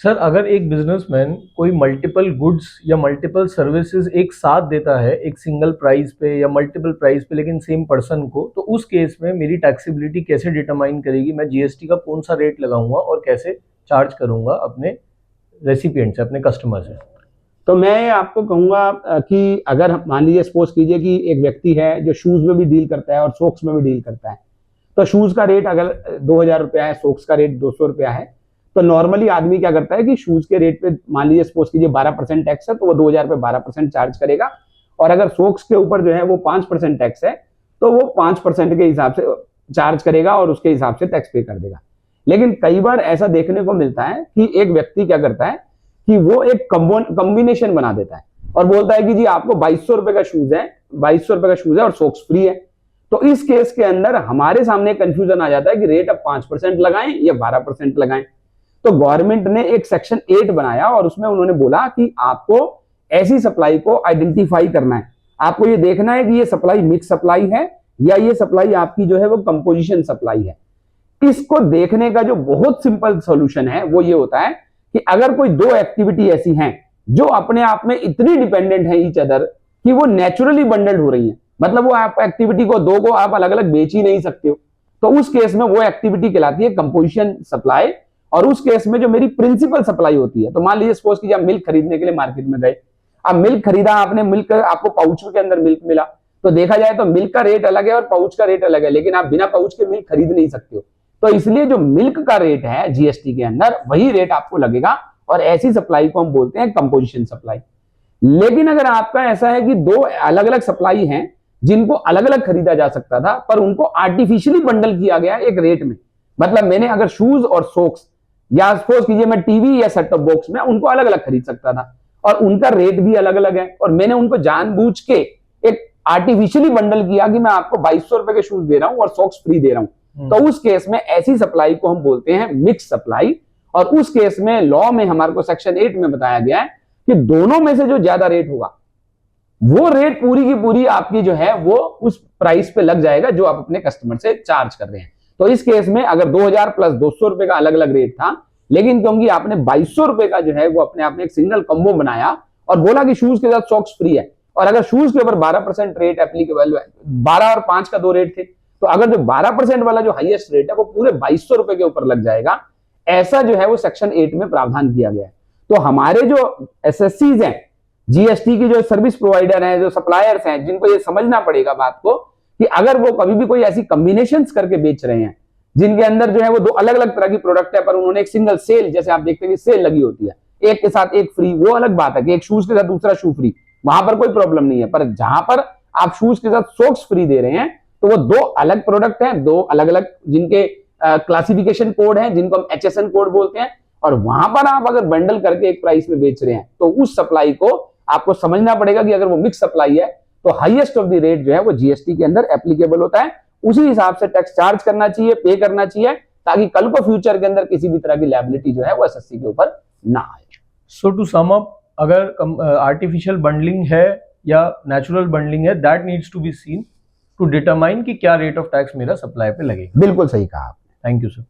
Sir, अगर एक businessman कोई मल्टीपल गुड्स या मल्टीपल सर्विसेज एक साथ देता है एक सिंगल प्राइस पे या मल्टीपल प्राइस पे लेकिन सेम पर्सन को, तो उस केस में मेरी टैक्सेबिलिटी कैसे डिटरमाइन करेगी? मैं जीएसटी का कौन सा रेट लगाऊंगा और कैसे चार्ज करूंगा अपने रेसिपिएंट से, अपने कस्टमर से? तो मैं आपको कहूंगा कि अगर मान लीजिए सपोज कीजिए कि एक व्यक्ति है जो शूज में भी डील करता है और सोक्स में भी डील करता है। तो शूज का रेट अगर 2000 रुपया है, सोक्स का रेट 200 रुपया है, तो नॉर्मली आदमी क्या करता है कि शूज के रेट पे मान लीजिए सपोज कीजिए 12% टैक्स है, तो वो 2000 पे 12% चार्ज करेगा। और अगर सोक्स के ऊपर जो है वो 5% टैक्स है, तो वो 5% के हिसाब से चार्ज करेगा और उसके हिसाब से टैक्स पे कर देगा। लेकिन कई बार ऐसा देखने को मिलता है कि एक व्यक्ति क्या करता है कि वो एक कॉम्बिनेशन बना देता है और बोलता है कि जी आपको 2200 रुपए का शूज है, 2200 रुपए का शूज है और सोक्स फ्री है। तो इस केस के अंदर हमारे सामने कंफ्यूजन आ जाता है कि रेट अब 5% लगाएं या 12% लगाएं। तो गवर्नमेंट ने एक सेक्शन 8 बनाया और उसमें उन्होंने बोला कि आपको ऐसी सप्लाई को आइडेंटिफाई करना है। आपको ये देखना है कि ये सप्लाई मिक्स सप्लाई है या ये सप्लाई आपकी जो है वो कंपोजिशन सप्लाई है। इसको देखने का जो बहुत सिंपल सॉल्यूशन है वो ये होता है कि अगर कोई दो एक्टिविटी ऐसी हैं जो अपने आप में इतनी डिपेंडेंट है ईच अदर कि वो नेचुरली बंडल्ड हो रही है, मतलब वो आप एक्टिविटी को दो को आप अलग अलग बेच ही नहीं सकते हो, तो उस केस में वो एक्टिविटी कहलाती है कंपोजिशन सप्लाई। और उस केस में जो मेरी प्रिंसिपल सप्लाई होती है, तो मान लीजिए सपोज कीजिए आप मिल्क खरीदने के लिए मार्केट में गए, अब मिल्क खरीदा आपने, मिल्क आपको पाउच के अंदर मिल्क मिला, तो देखा जाए तो मिल्क का रेट अलग है और पाउच का रेट अलग है, लेकिन आप बिना पाउच के मिल्क खरीद नहीं सकते हो। तो इसलिए जो मिल्क का रेट है जीएसटी के अंदर वही रेट आपको लगेगा और ऐसी सप्लाई को हम बोलते हैं कंपोजिशन सप्लाई। लेकिन अगर आपका ऐसा है कि दो अलग अलग सप्लाई हैं जिनको अलग अलग खरीदा जा सकता था पर उनको आर्टिफिशियली बंडल किया गया एक रेट में, मतलब मैंने अगर शूज और सोक्स या सपोज कीजिए मैं टीवी या सेट टॉप बॉक्स में उनको अलग अलग खरीद सकता था और उनका रेट भी अलग अलग है और मैंने उनको जानबूझ के एक आर्टिफिशियली बंडल किया कि मैं आपको 2200 रुपए के शूज दे रहा हूं और सॉक्स फ्री दे रहा हूं, तो उस केस में ऐसी सप्लाई को हम बोलते हैं मिक्स सप्लाई। और उस केस में लॉ में हमारे को सेक्शन 8 में बताया गया है कि दोनों में से जो ज्यादा रेट होगा वो रेट पूरी की पूरी आपकी जो है वो उस प्राइस पे लग जाएगा जो आप अपने कस्टमर से चार्ज कर रहे हैं। तो इस केस में अगर 2000 प्लस 200 रुपए का अलग अलग रेट था, लेकिन क्योंकि आपने 2200 रुपए का जो है वो अपने आप में एक सिंगल कॉम्बो बनाया और बोला कि शूज के साथ सॉक्स फ्री है, और अगर शूज के ऊपर 12% रेट एप्लीकेबल, 12 और 5 का 2 रेट थे, तो अगर जो 12% वाला जो हाईएस्ट रेट है वो पूरे 2200 रुपए के ऊपर लग जाएगा, ऐसा जो है वो सेक्शन 8 में प्रावधान किया गया है। तो हमारे जो एसएससीज हैं, जीएसटी की जो सर्विस प्रोवाइडर हैं, जो सप्लायर्स हैं, जिनको ये समझना पड़ेगा बात को कि अगर वो कभी भी कोई ऐसी कॉम्बिनेशंस करके बेच रहे हैं जिनके अंदर जो है वो दो अलग अलग तरह की प्रोडक्ट है पर उन्होंने एक सिंगल सेल, जैसे आप देखते हैं सेल लगी होती है एक के साथ एक फ्री, वो अलग बात है कि एक शूज के साथ दूसरा शू फ्री, वहां पर कोई प्रॉब्लम नहीं है। पर जहां पर आप शूज के साथ सॉक्स फ्री दे रहे हैं तो वो दो अलग प्रोडक्ट हैं, दो अलग अलग जिनके क्लासिफिकेशन कोड हैं, जिनको हम HSN कोड बोलते हैं, और वहां पर आप अगर बंडल करके एक प्राइस में बेच रहे हैं तो उस सप्लाई को आपको समझना पड़ेगा कि अगर वो मिक्स सप्लाई है तो हाईएस्ट ऑफ द रेट जो है वो जीएसटी के अंदर एप्लीकेबल होता है, उसी हिसाब से टैक्स चार्ज करना चाहिए, पे करना चाहिए, ताकि कल को फ्यूचर के अंदर किसी भी तरह की लायबिलिटी जो है वो एसएससी के ऊपर ना आए। सो टू सम अप, अगर आर्टिफिशियल बंडलिंग है या नेचुरल बंडलिंग है, that needs to be seen to determine कि क्या रेट ऑफ टैक्स मेरा सप्लाई पे लगेगा। बिल्कुल सही कहा आपने। Thank you sir.